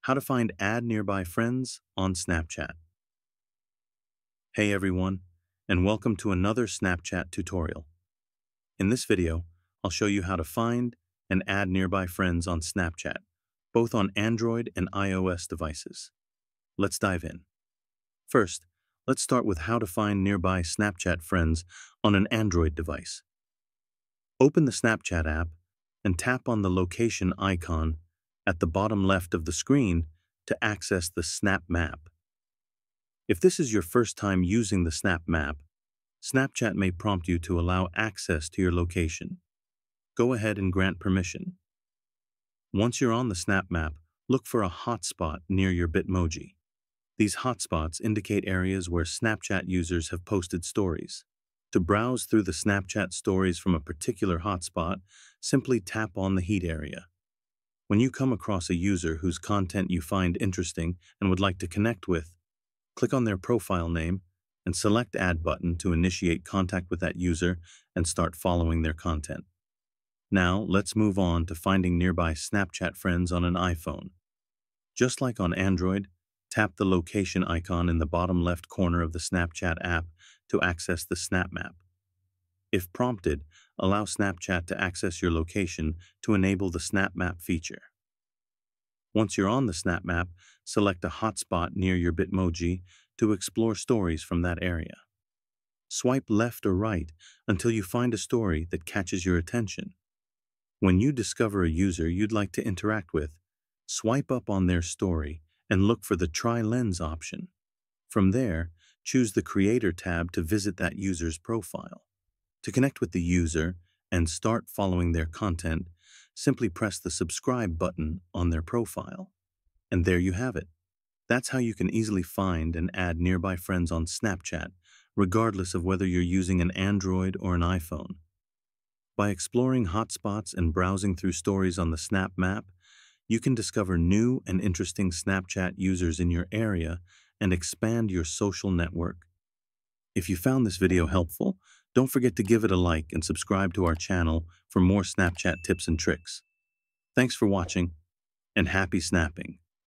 How to find add nearby friends on Snapchat. Hey everyone, and welcome to another Snapchat tutorial. In this video, I'll show you how to find and add nearby friends on Snapchat, both on Android and iOS devices. Let's dive in. First, let's start with how to find nearby Snapchat friends on an Android device. Open the Snapchat app and tap on the location icon at the bottom left of the screen to access the Snap Map. If this is your first time using the Snap Map, Snapchat may prompt you to allow access to your location. Go ahead and grant permission. Once you're on the Snap Map, look for a hotspot near your Bitmoji. These hotspots indicate areas where Snapchat users have posted stories. To browse through the Snapchat stories from a particular hotspot, simply tap on the heat area. When you come across a user whose content you find interesting and would like to connect with, click on their profile name and select Add button to initiate contact with that user and start following their content. Now, let's move on to finding nearby Snapchat friends on an iPhone. Just like on Android, tap the location icon in the bottom left corner of the Snapchat app to access the Snap Map. If prompted, allow Snapchat to access your location to enable the Snap Map feature. Once you're on the Snap Map, select a hotspot near your Bitmoji to explore stories from that area. Swipe left or right until you find a story that catches your attention. When you discover a user you'd like to interact with, swipe up on their story and look for the Try Lens option. From there, choose the Creator tab to visit that user's profile. To connect with the user and start following their content, simply press the subscribe button on their profile. And there you have it. That's how you can easily find and add nearby friends on Snapchat, regardless of whether you're using an Android or an iPhone. By exploring hotspots and browsing through stories on the Snap Map, you can discover new and interesting Snapchat users in your area and expand your social network. If you found this video helpful, don't forget to give it a like and subscribe to our channel for more Snapchat tips and tricks. Thanks for watching, and happy snapping!